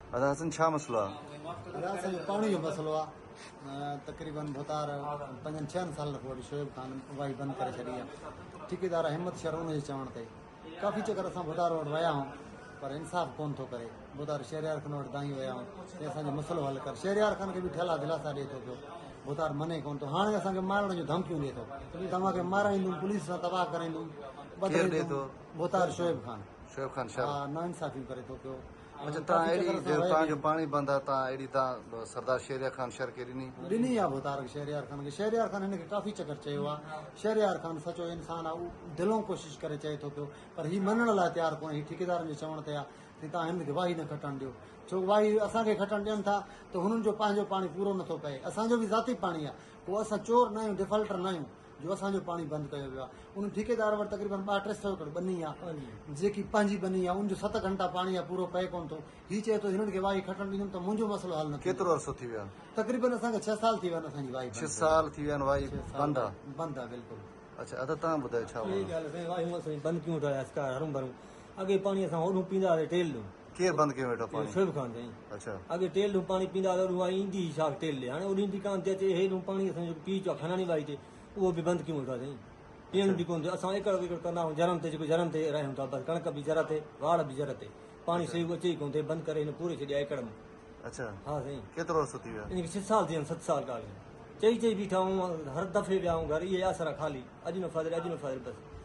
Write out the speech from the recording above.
अदा हसन छा मसलो आहे? असांजो पाणी जो मसइलो आहे। तक़रीबन भुतार 5-6 साल खां वठी शोएब ख़ान वाही बंदि करे छॾी आहे। ठेकेदार हिमत शर उन जे चवण ते काफ़ी चकर असां भुतार वटि विया आहियूं, पर इंसाफ़ कोन थो करे। भुतार शहरियार खान वटि दाई विया आहियूं ऐं असांजो मसइलो हल कर। शहरियार खान खे बि ठेला दिलासा ॾिए थो पियो, भुतार मने कोन थो। हाणे असांखे मारण जूं धमकियूं ॾिए थो, तव्हांखे माराईंदुमि, पुलिस सां तबाह कराईंदुमि, केरु ॾिए थो? भुतार शोएब ख़ान। शोएब ख़ान शर। हा, नाइंसाफ़ियूं करे थो पियो। अच्छा, तव्हां अहिड़ी तव्हांजो पाणी बंदि आहे, तव्हां अहिड़ी तव्हां सरदार शहरियार ख़ान शर खे ॾिनी? ॾिनी आहे भुतार शहरियार ख़ान खे। शहरियार ख़ान हिनखे काफ़ी चकर चयो आहे। शहरियार ख़ान सचो इंसान आहे, उहो दिलों कोशिशि करे चए थो पियो, पर हीउ मञण लाइ तयारु कोन्हे। हीउ ठेकेदारनि जे चवण ते आहे की तव्हां हिनखे वाही न खटणु ॾियो, छो वाही असांखे खटणु ॾियनि था त हुननि जो पंहिंजो पाणी पूरो नथो पए। असांजो बि ज़ाती पाणी आहे, उहो असां चोर न आहियूं, डिफॉल्टर न आहियूं जो असांजो पाणी बंदि कयो वियो आहे। उन ठेकेदार वटि तक़रीबन 200-300 एकड़ बनी आहे, जेकी पंहिंजी बनी आहे, उनजो 7 घंटा पाणी आहे, पूरो पए कोन थो। हीउ चए थो हिननि खे वाही खटणु ॾींदुमि त मुंहिंजो मसइलो हल न थींदो। केतिरो अरसो थी वियो आहे? तक़रीबन असांखे 6 साल थी विया आहिनि असांजी वाही। 6 साल थी विया आहिनि वाही बंदि आहे? बंदि आहे बिल्कुलु। अच्छा, अदा तव्हां ॿुधायो छा बंदि क्यों था हरूं भरूं? अॻे पाणी असां होॾूं पींदा हुआसीं टेल ॾूं। केरु बंदि कयो वेठो पाणी? शोएब ख़ान साईं। अच्छा, अॻे टेल ॾूं पाणी पींदा हुआ, होॾूं ईंदी छा टेल ॾे, हाणे होॾी ईंदी कान थी अचे। हेॾूं पाणी असांजो पीउ आहे खनानी वाही ते, उहो बि बंदि क्यों वेठो आहे साईं? पीअण बि कोन थियो। असां एकड़ विकड़ कंदा आहियूं जरम ते, जेको जरम ते रहियूं था, बसि कणिक बि जर ते, वाड़ बि जर ते। पाणी सही अचे ई कोन थिए, बंदि करे हिन पूरे छॾिया एकड़ में। अच्छा, हा साईं, केतिरो अरसो थी वियो आहे? इनखे 6 साल थी विया आहिनि, 7 साल ॻाल्हि चई बीठा आहियूं। हर दफ़े विया आहियूं घर, इहे आसरा ख़ाली, अॼु न फाज़िल, अॼु न फाज़िल, बसि।